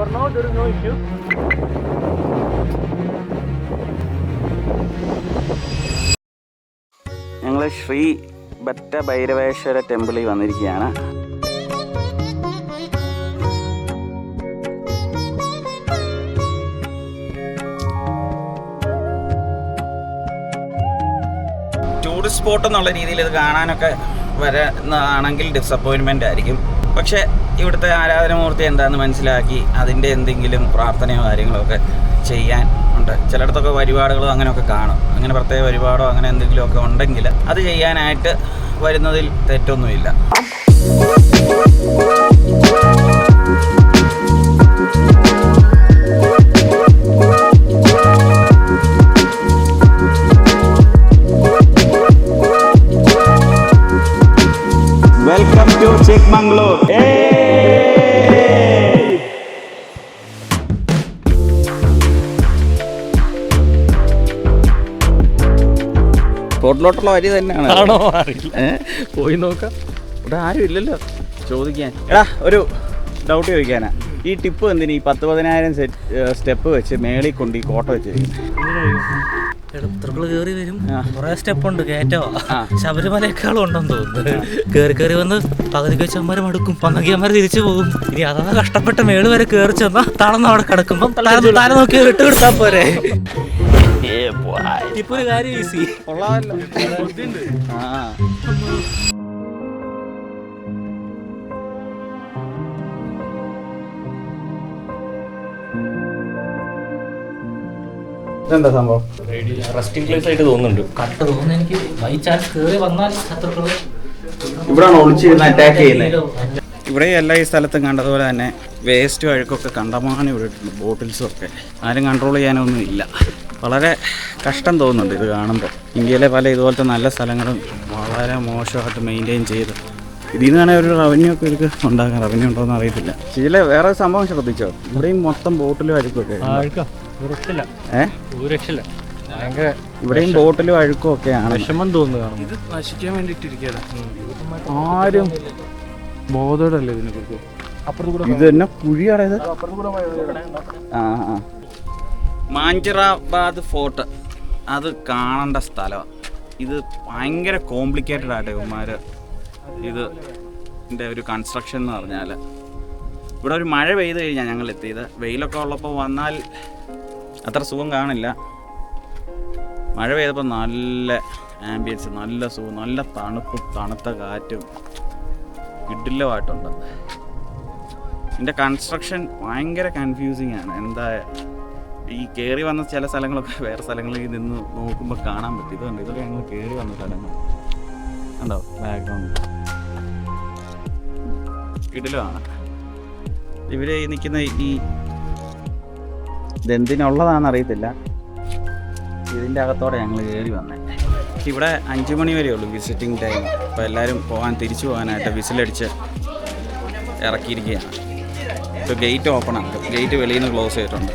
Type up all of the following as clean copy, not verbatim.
For now, there is no issue. ഞങ്ങൾ ശ്രീ ഭട്ട ഭൈരവേശ്വര ടെമ്പിളിൽ വന്നിരിക്കുകയാണ്. Tourist spot എന്നുള്ള രീതിയിൽ ഇത് കാണാനൊക്കെ വരുന്നതാണെങ്കിൽ ഡിസപ്പോയിൻമെൻ്റ് ആയിരിക്കും. പക്ഷേ ഇവിടുത്തെ ആരാധനമൂർത്തി എന്താണെന്ന് മനസ്സിലാക്കി അതിൻ്റെ എന്തെങ്കിലും പ്രാർത്ഥനയോ കാര്യങ്ങളോ ഒക്കെ ചെയ്യാൻ ഉണ്ട്. ചിലയിടത്തൊക്കെ വഴിപാടുകളോ അങ്ങനെയൊക്കെ കാണും. അങ്ങനെ പ്രത്യേക വഴിപാടോ അങ്ങനെ എന്തെങ്കിലുമൊക്കെ ഉണ്ടെങ്കിൽ അത് ചെയ്യാനായിട്ട് വരുന്നതിൽ തെറ്റൊന്നുമില്ല. Welcome to Chikmagalur. സ്പോട്ടിലോട്ടുള്ള വരി തന്നെയാണ്. പോയി നോക്കാം. ഇവിടെ ആരും ഇല്ലല്ലോ ചോദിക്കാൻ. എടാ ഒരു ഡൗട്ട് ചോദിക്കാനാ, ഈ ടിപ്പ് എന്തിനു ഈ 10,000 സ്റ്റെപ്പ് വെച്ച് മേളിൽ കൊണ്ട് ഈ കോട്ട വെച്ചിരിക്കുന്നത്? എളുപ്പത്തിൽ കയറി വരും. കുറെ സ്റ്റെപ്പ് ഉണ്ട്, കയറ്റോ. ശബരിമലയേക്കാളും ഉണ്ടെന്ന് തോന്നുന്നു. കയറി വന്ന് പകുതിക്ക് വെച്ച് അമ്മമാരും അടുക്കും, പന്നക്കി അമ്മമാർ തിരിച്ചു പോകും. ഇനി അഥവാ കഷ്ടപ്പെട്ട മേള് വരെ കയറി ചെന്നാ തളർന്ന് അവിടെ കിടക്കുമ്പോ തല നോക്കി വിട്ടുകൊടുത്താ പോരെ. ഇപ്പൊ ഒരു കാര്യം ഈസി. എന്താ സംഭവം? റെസ്റ്റിംഗ് പ്ലേസ് ആയിട്ട് തോന്നുന്നുണ്ട്. കട്ട് തോന്നുന്നു എനിക്ക്. ബൈ ചാൻസ് കയറി വന്നാൽ ശത്രുക്കള് ഇവിടെയാണ് ഒളിച്ചിരുന്ന് അറ്റാക്ക് ചെയ്യുന്നത്. ഇവിടെ എല്ലാ ഈ സ്ഥലത്തും കണ്ടതുപോലെ തന്നെ വേസ്റ്റ് അഴുക്കൊക്കെ കണ്ടമാനം ഇവിടെ ഇട്ടുണ്ട്. ബോട്ടിൽസും ഒക്കെ ആരും കൺട്രോൾ ചെയ്യാനൊന്നും ഇല്ല. വളരെ കഷ്ടം തോന്നുന്നുണ്ട് ഇത് കാണുമ്പോൾ. ഇന്ത്യയിലെ പല ഇതുപോലത്തെ നല്ല സ്ഥലങ്ങളും വളരെ മോശമായിട്ട് മെയിൻറ്റെയിൻ ചെയ്ത് ഇതിൽ നിന്നാണെങ്കിൽ ഒരു റവന്യൂ ഒക്കെ ഇവർക്ക് ഉണ്ടാക്കാം. റവന്യൂ ഉണ്ടോയെന്ന് അറിയത്തില്ല. ഇതിലെ വേറെ സംഭവം ശ്രദ്ധിച്ചോ? ഇവിടെയും മൊത്തം ബോട്ടിലും അഴുക്കൊക്കെ. ഇവിടെയും ബോട്ടിലും അഴുക്കും ഒക്കെയാണ്. വിഷമം തോന്നുക. ഇത് നശിക്കാൻ വേണ്ടിട്ടിരിക്കുകയാണ്. ആരും ബോധോടല്ലേ ഇതിനെക്കുറിച്ച്. ഇത് തന്നെ കുഴിയാണ് ഇത്. മാഞ്ചറാബാദ് ഫോർട്ട് അത് കാണേണ്ട സ്ഥലമാണ്. ഇത് ഭയങ്കര കോംപ്ലിക്കേറ്റഡ് ആയിട്ട് ഇവന്മാർ ഇതിൻ്റെ ഒരു കൺസ്ട്രക്ഷൻ എന്ന് പറഞ്ഞാൽ. ഇവിടെ ഒരു മഴ പെയ്ത് കഴിഞ്ഞാൽ ഞങ്ങൾ എത്തിയത്. വെയിലൊക്കെ ഉള്ളപ്പോൾ വന്നാൽ അത്ര സുഖം കാണില്ല. മഴ പെയ്തപ്പോൾ നല്ല ആംബിയൻസ്, നല്ല സുഖം, നല്ല തണുപ്പും തണുത്ത കാറ്റും കിടിലമായിട്ടുണ്ട്. ഇതിൻ്റെ കൺസ്ട്രക്ഷൻ ഭയങ്കര കൺഫ്യൂസിങ് ആണ്. എന്താ ഈ കയറി വന്ന ചില സ്ഥലങ്ങളൊക്കെ വേറെ സ്ഥലങ്ങളിൽ നിന്ന് നോക്കുമ്പോൾ കാണാൻ പറ്റും. ഇതുണ്ട്, ഇതൊക്കെ ഞങ്ങൾ കയറി വന്ന സ്ഥലങ്ങൾ ഉണ്ടോ ബാക്ക്ഗ്രൗണ്ട് കിടിലമാണ്. ഇവര് നിൽക്കുന്ന ഈ ഇതെന്തിനുള്ളതാണെന്ന് അറിയത്തില്ല. ഇതിൻ്റെ അകത്തോടെ ഞങ്ങൾ കയറി വന്നത്. ഇവിടെ 5 മണി വരെ ഉള്ളൂ വിസിറ്റിംഗ് ടൈം. അപ്പോൾ എല്ലാവരും തിരിച്ചു പോകാനായിട്ട് വിസിലടിച്ച് ഇറക്കിയിരിക്കുകയാണ്. ഇപ്പോൾ ഗേറ്റ് ഓപ്പൺ ആക്കും. ഗേറ്റ് വെളിയിൽ നിന്ന് ക്ലോസ് ചെയ്തിട്ടുണ്ട്.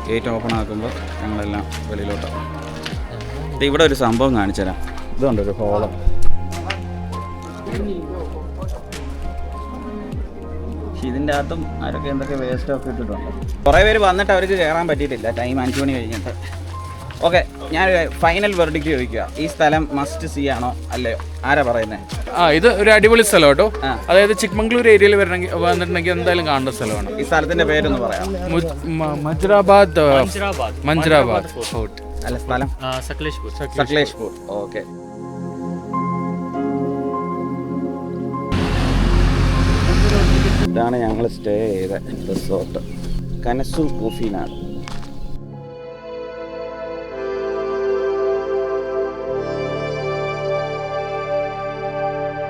ഗേറ്റ് ഓപ്പൺ ആക്കുമ്പോൾ ഞങ്ങളെല്ലാം വെളിയിലോട്ടാണ്. ഇവിടെ ഒരു സംഭവം കാണിച്ചു തരാം. ഇതുണ്ട് ഒരു ഹോള്. ഇതിൻ്റെ അകത്തും അവരൊക്കെ എന്തൊക്കെ വേസ്റ്റൊക്കെ ഇട്ടിട്ടുണ്ട്. കുറേ പേര് വന്നിട്ട് അവർക്ക് കയറാൻ പറ്റിയിട്ടില്ല. ടൈം 5 മണി കഴിഞ്ഞിട്ട്. ഓക്കെ, ഞാനൊരു ഫൈനൽ വെർഡിക്റ്റ് ചോദിക്കുക. ഈ സ്ഥലം മസ്റ്റ് സീ ആണോ അല്ലയോ? ആരാ പറയുന്നത്? ഇത് ഒരു അടിപൊളി സ്ഥലം കേട്ടോ. അതായത് ചിക്മംഗ്ലൂർ ഏരിയയിൽ വന്നിട്ടുണ്ടെങ്കിൽ എന്തായാലും കാണേണ്ട സ്ഥലമാണ്. ഈ സ്ഥലത്തിന്റെ പേരൊന്ന് പറയാം. മഞ്ചറാബാദ് ഫോർട്ട്. അല്ല, സ്ഥലം സക്ലേഷ്പൂർ. ഓക്കെ. ഇതാണ് ഞങ്ങൾ സ്റ്റേ ചെയ്ത റിസോർട്ട്, കനസു കൂഫിനാണ്.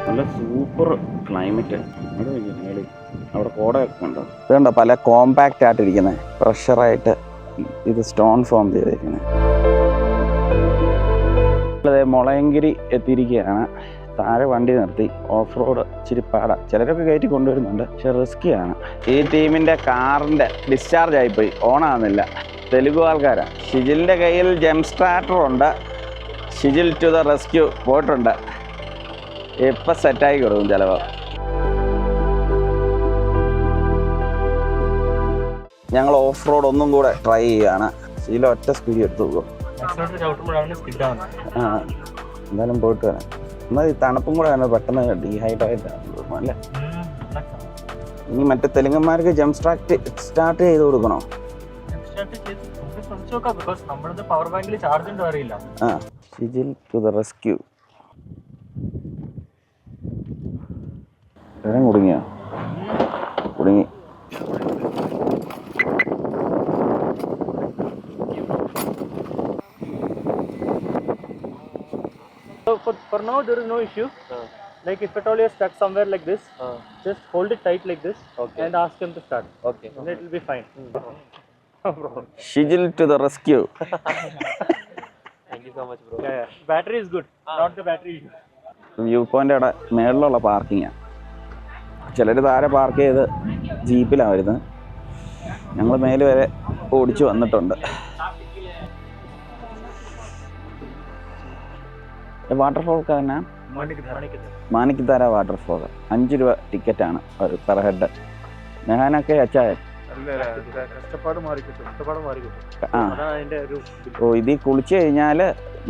നല്ല സൂപ്പർ ക്ലൈമറ്റ്. അവിടെ കോടയൊക്കെ ഉണ്ടോ? ഇതുണ്ടോ പല കോമ്പാക്റ്റ് ആയിട്ടിരിക്കുന്നത്, പ്രഷറായിട്ട് ഇത് സ്റ്റോൺ ഫോം ചെയ്തിരിക്കുന്നത്. മുളയങ്കിരി എത്തിയിരിക്കുകയാണ്. താഴെ വണ്ടി നിർത്തി ഓഫ് റോഡ് ഇച്ചിരി പാടാ. ചിലരൊക്കെ കയറ്റി കൊണ്ടുവരുന്നുണ്ട്, പക്ഷെ റിസ്ക്കിയാണ്. ഈ ടീമിൻ്റെ കാറിൻ്റെ ഡിസ്ചാർജ് ആയിപ്പോയി, ഓണാകുന്നില്ല. തെലുഗു ആൾക്കാരാണ്. ഷിജിലിൻ്റെ കയ്യിൽ ജെം സ്റ്റാർട്ടറുണ്ട്. ഷിജിൽ ടു ദ റെസ്ക്യൂ പോയിട്ടുണ്ട്. ഇപ്പം സെറ്റായി കൊടുക്കും ചിലപ്പോൾ. ഞങ്ങൾ ഓഫ് റോഡ് ഒന്നും കൂടെ ട്രൈ ചെയ്യാണ്. ശീലം ഒറ്റ സ്പീഡ് എടുത്തു പോകും. ആ എന്തായാലും പോയിട്ട് വരാം. എന്നാൽ ഈ തണുപ്പും കൂടെ ആണ് പെട്ടെന്ന് ഡീഹൈഡ്രേറ്റാണ് അല്ലേ? ഇനി മറ്റേ തെലുങ്കന്മാർക്ക് ജംപ് സ്റ്റാർട്ട് ചെയ്ത് കൊടുക്കണോ? ആ ഷിജിൽ ടു ദ റെസ്ക്യൂ. കുടുങ്ങിയോ? കുടുങ്ങി. So for now there is no issue. Like if at all you're stuck somewhere like this, just hold it tight like this and ask him to start. Okay. And it will be fine. Shijil to the rescue. Thank you so much, bro. Yeah. Battery is good, not the battery issue. View point അവിടെ മേളിലുള്ള പാർക്കിങ്ങാണ്. ചിലർ താഴെ park ചെയ്ത് ജീപ്പിലാണ് വരുന്നത്. ഞങ്ങൾ മേല് വരെ ഓടിച്ചു വന്നിട്ടുണ്ട്. വാട്ടർഫോൾ തന്നെ മാണിക്കത്താര വാട്ടർഫോൾ 5 രൂപ ടിക്കറ്റാണ് ഒരു പെർ ഹെഡ്. നെഹാനൊക്കെ അച്ചായ. ഓ ഇതിൽ കുളിച്ചു കഴിഞ്ഞാൽ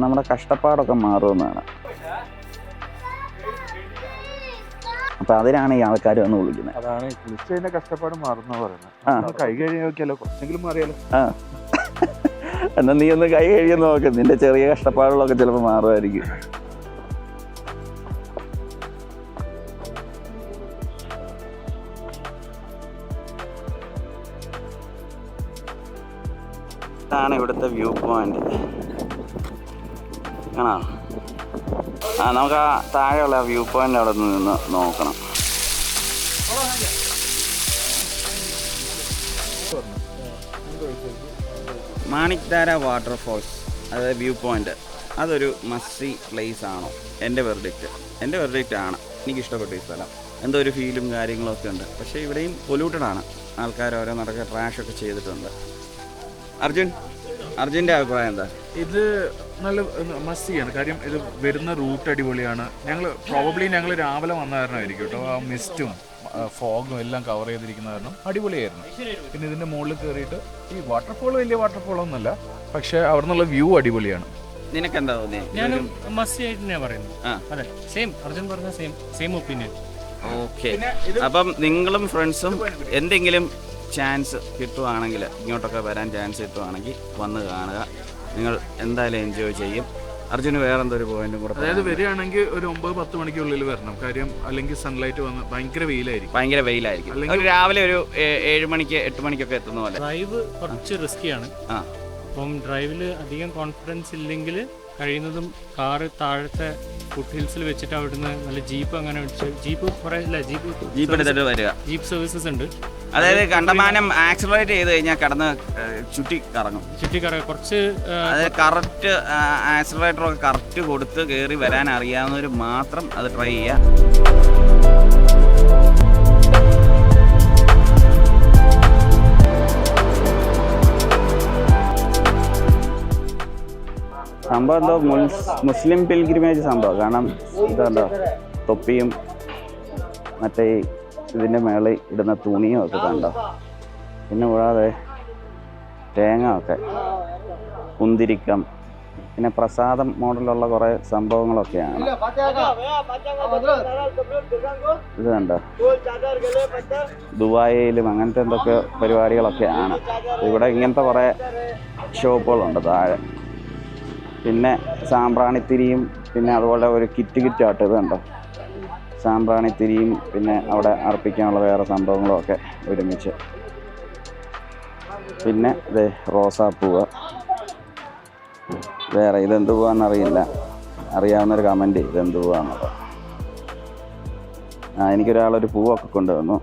നമ്മുടെ കഷ്ടപ്പാടൊക്കെ മാറുമെന്നാണ്. അപ്പൊ അതിനാണ് ഈ ആൾക്കാർ വന്ന് വിളിക്കുന്നത്. അതാണ് കുളിച്ചതിന്റെ കഷ്ടപ്പാട് മാറുന്ന പറയുന്നത്. കൈ കഴുകി നോക്കിയാലോ, കുറച്ചെങ്കിലും മാറിയാലോ. ആ എന്നാ നീ ഒന്ന് കൈ കഴുകി നോക്ക്, നിന്റെ ചെറിയ കഷ്ടപ്പാടുകളൊക്കെ ചിലപ്പോൾ മാറുമായിരിക്കും. ഇതാണ് ഇവിടുത്തെ വ്യൂ പോയിന്റ്. ആണോ? ആ നമുക്ക് ആ താഴെയുള്ള വ്യൂ പോയിന്റ് അവിടെ നിന്ന് നോക്കണം. മാണിക്താര വാട്ടർഫോൾസ് അതായത് വ്യൂ പോയിന്റ്, അതൊരു മസ്റ്റി പ്ലേസ് ആണോ? എൻ്റെ വെർഡിക്റ്റ് ആണ്. എനിക്കിഷ്ടപ്പെട്ടു ഈ സ്ഥലം. എന്തോ ഒരു ഫീലും കാര്യങ്ങളൊക്കെ ഉണ്ട്. പക്ഷേ ഇവിടെയും പൊല്യൂട്ടഡ് ആണ്. ആൾക്കാർ ഓരോ നടക്കുക ട്രാഷൊക്കെ ചെയ്തിട്ടുണ്ട്. അർജുൻ്റെ അഭിപ്രായം എന്താ? ഇത് നല്ല മസ്തിയാണ്. കാര്യം ഇത് വരുന്ന റൂട്ട് അടിപൊളിയാണ്. ഞങ്ങൾ രാവിലെ വന്ന കാരണമായിരിക്കും കേട്ടോ. ആ മിസ്റ്റും ഫോഗും എല്ലാം കവർ ചെയ്തിരിക്കുന്ന കാരണം അടിപൊളിയായിരുന്നു. പിന്നെ ഇതിൻ്റെ മുകളിൽ കയറിയിട്ട് ഈ വാട്ടർഫോൾ വലിയ വാട്ടർഫോളൊന്നുമല്ല, പക്ഷേ അവിടെ നിന്നുള്ള വ്യൂ അടിപൊളിയാണ്. നിനക്കെന്താ തോന്നിയത്? ഞാനും മസ്തി ആയിട്ട് തന്നെയാണ് പറയുന്നത്. അതെ, സെയിം അർജുൻ പറഞ്ഞ സെയിം ഒപ്പീനിയൻ. ഓക്കെ. അപ്പം നിങ്ങളും ഫ്രണ്ട്സും എന്തെങ്കിലും ചാൻസ് കിട്ടുവാണെങ്കിൽ, ഇങ്ങോട്ടൊക്കെ വരാൻ ചാൻസ് കിട്ടുവാണെങ്കിൽ വന്ന് കാണുക. നിങ്ങൾ എന്തായാലും എൻജോയ് ചെയ്യും. അർജുന് വേറെ എന്തൊരു പോയിന്റും കൂടെ. അതായത് വരികയാണെങ്കിൽ ഒരു 9-10 മണിക്കുള്ളിൽ വരണം. കാര്യം അല്ലെങ്കിൽ സൺലൈറ്റ് വന്ന് ഭയങ്കര വെയിലായിരിക്കും. അല്ലെങ്കിൽ രാവിലെ ഒരു 7 മണിക്ക് 8 മണിക്കൊക്കെ എത്തുന്ന പോലെ. ഡ്രൈവ് കുറച്ച് റിസ്കിയാണ്. അപ്പം ഡ്രൈവിൽ അധികം കോൺഫിഡൻസ് ഇല്ലെങ്കിൽ കഴിയുന്നതും കാറ് താഴത്തെ ഫുട് ഹിൽസിൽ വെച്ചിട്ട് അവിടുന്ന് നല്ല ജീപ്പ് അങ്ങനെ ജീപ്പ് എടുത്തിട്ട് വരിക. ജീപ്പ് സർവീസസ് ഉണ്ട്. അതായത് കണ്ടമാനം ആക്സിലറേറ്റ് ചെയ്ത് കഴിഞ്ഞാൽ കടന്ന് ചുറ്റി കറങ്ങും. കുറച്ച് അതായത് കറക്റ്റ് ആക്സിലറേറ്ററൊക്കെ കറക്റ്റ് കൊടുത്ത് കയറി വരാൻ അറിയാവുന്നവർ മാത്രം അത് ട്രൈ ചെയ്യുക. സംഭവം എന്തോ മുസ്ലിം പിൽഗ്രിമേജ് സംഭവം. കാരണം ഇതുണ്ടോ തൊപ്പിയും മറ്റേ ഇതിൻ്റെ മേളിൽ ഇടുന്ന തുണിയും ഒക്കെ കണ്ടോ. പിന്നെ കൂടാതെ തേങ്ങ ഒക്കെ, കുന്തിരിക്കം, പിന്നെ പ്രസാദം മോഡലുള്ള കുറേ സംഭവങ്ങളൊക്കെയാണ്. ഇത് കണ്ടോ ദുബായിലും അങ്ങനത്തെ എന്തൊക്കെ പരിപാടികളൊക്കെയാണ്. ഇവിടെ ഇങ്ങനത്തെ കുറേ ഷോപ്പുകളുണ്ട് താഴെ. പിന്നെ സാമ്പ്രാണിത്തിരിയും, പിന്നെ അതുപോലെ ഒരു കിറ്റാട്ട് ഇത് കണ്ടോ സാമ്പ്രാണിത്തിരിയും, പിന്നെ അവിടെ അർപ്പിക്കാനുള്ള വേറെ സംഭവങ്ങളും ഒക്കെ ഒരുമിച്ച്. പിന്നെ ഇത് റോസാപ്പൂവ്. വേറെ ഇതെന്ത് പൂവാന്നറിയില്ല, അറിയാവുന്നൊരു കമൻറ്റ് ഇതെന്ത് പൂവാന്നുള്ളത്. എനിക്കൊരാളൊരു പൂവൊക്കെ കൊണ്ടുവന്നു.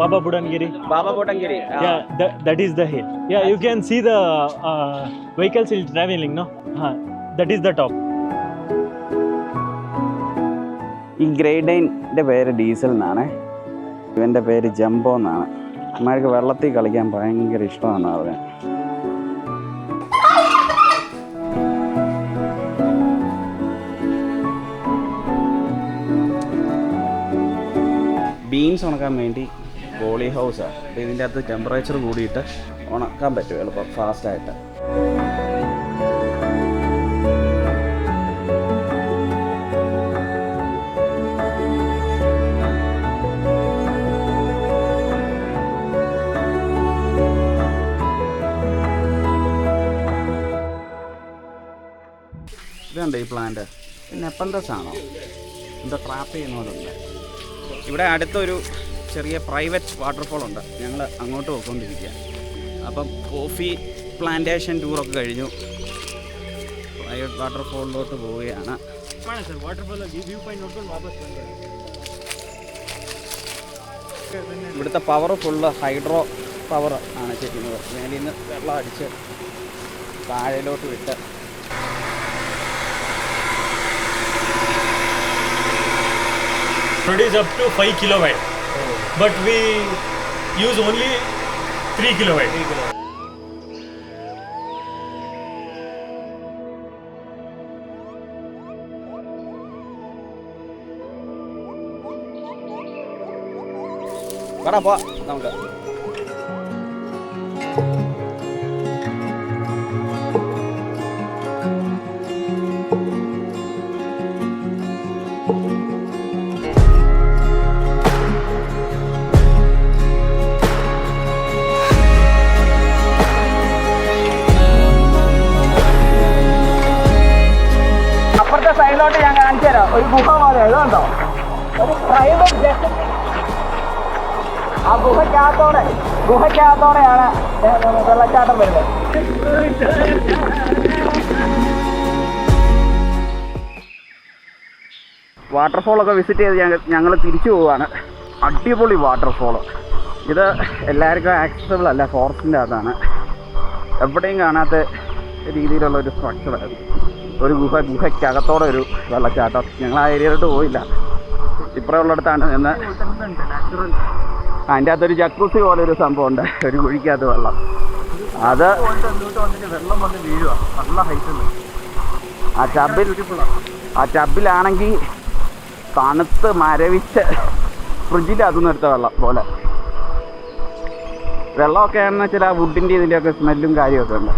Baba Budangiri. Yeah, that is the hill. Yeah, you can see the vehicles is traveling, no? That is the top. ഈ ഗ്രേഡൈൻ്റെ പേര് ഡീസൽ എന്നാണ്, ഇവൻ്റെ പേര് ജംബോ എന്നാണ്. അമ്മക്ക് വെള്ളത്തിൽ കളിക്കാൻ ഭയങ്കര ഇഷ്ടമാണ് അവന്. ഐറ്റംസ് ഉണക്കാൻ വേണ്ടി പോളി ഹൗസാണ്. അപ്പോൾ ഇതിൻ്റെ അകത്ത് ടെമ്പറേച്ചർ കൂടിയിട്ട് ഉണക്കാൻ പറ്റും എളുപ്പം ഫാസ്റ്റായിട്ട്. ഇതുണ്ട് ഈ പ്ലാന്റ്. നെപ്പന്തസ് ആണോ എന്താ ട്രാപ്പ് ചെയ്യുന്നവരുണ്ട്. ഇവിടെ അടുത്തൊരു ചെറിയ പ്രൈവറ്റ് വാട്ടർഫോൾ ഉണ്ട്. ഞങ്ങൾ അങ്ങോട്ട് പോയിക്കൊണ്ടിരിക്കുക. അപ്പം കോഫി പ്ലാന്റേഷൻ ടൂറൊക്കെ കഴിഞ്ഞു. പ്രൈവറ്റ് വാട്ടർഫോളിലോട്ട് പോവുകയാണ്. ഇവിടുത്തെ പവർ ഫുള്ള് ഹൈഡ്രോ പവർ ആണ് ചെയ്യുന്നത്. മേലിൽ നിന്ന് വെള്ളം അടിച്ച് താഴേലോട്ട് വിട്ട് produce up to 5 kilowatt, but we use only 3 kilowatt. വരാ നമുക്ക് സൈഡിലോട്ട് ഞാൻ കാണിച്ചു തരാം. ഒരു ഗുഹ പോലെ ഇതുണ്ടോ, ഒരു പ്രൈവറ്റ് ജെറ്റ്. ആ ഗുഹയ്ക്കകത്തോടെയാണ് വെള്ളച്ചാട്ടം വരുന്നത്. വാട്ടർഫോളൊക്കെ വിസിറ്റ് ചെയ്ത് ഞങ്ങൾ തിരിച്ചു പോവുകയാണ്. അടിപൊളി വാട്ടർഫോള്. ഇത് എല്ലാവർക്കും ആക്സസിബിൾ അല്ല, ഫോറസ്റ്റിൻ്റെ അകത്താണ്. എവിടെയും കാണാത്ത രീതിയിലുള്ള ഒരു സ്ട്രക്ചറായിരുന്നു. ഒരു ഗുഹയ്ക്കകത്തോടെ ഒരു വെള്ളച്ചാട്ടം. ഞങ്ങൾ ആ ഏരിയയിലോട്ട് പോയില്ല, ഇപ്പുറമുള്ളിടത്താണ് നിന്ന്. അതിൻ്റെ അകത്തൊരു ജക്കൂസി പോലെ ഒരു സംഭവം ഉണ്ട്, ഒരു കുഴിക്കകത്ത് വെള്ളം. അത് വെള്ളം വന്ന് വീഴുക നല്ല ഹൈറ്റ്. ആ ചബിലാണെങ്കിൽ തണുത്ത് മരവിച്ച് ഫ്രിഡ്ജിനകത്തുനിന്ന് എടുത്ത വെള്ളം പോലെ. വെള്ളമൊക്കെ ആണെന്ന് വെച്ചാൽ ആ വുഡിൻ്റെ ഇതിൻ്റെയൊക്കെ സ്മെല്ലും കാര്യമൊക്കെ ഉണ്ട്.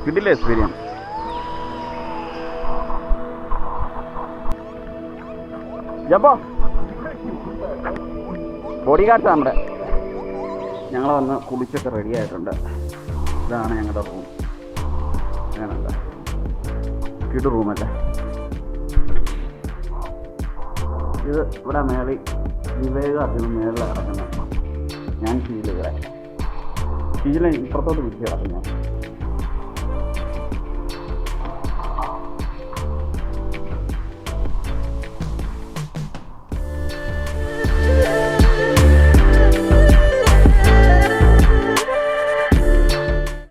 കിഡിലും എക്സ്പീരിയൻസ്. ജപ്പോ ബോഡി ഗാർഡ്സ് നമ്മുടെ. ഞങ്ങൾ വന്ന് കുളിച്ചൊക്കെ റെഡി ആയിട്ടുണ്ട്. ഇതാണ് ഞങ്ങളുടെ റൂം. അങ്ങനെയല്ല, കിഡ് റൂമല്ലേ ഇത്. ഇവിടെ മേളിൽ വിവേകാർത്തിന് മേളിൽ കിടക്കുന്നത്. ഞാൻ കീഴിൽ ഇപ്പുറത്തോട്ട് പിടിച്ച് കിടക്കുന്നു.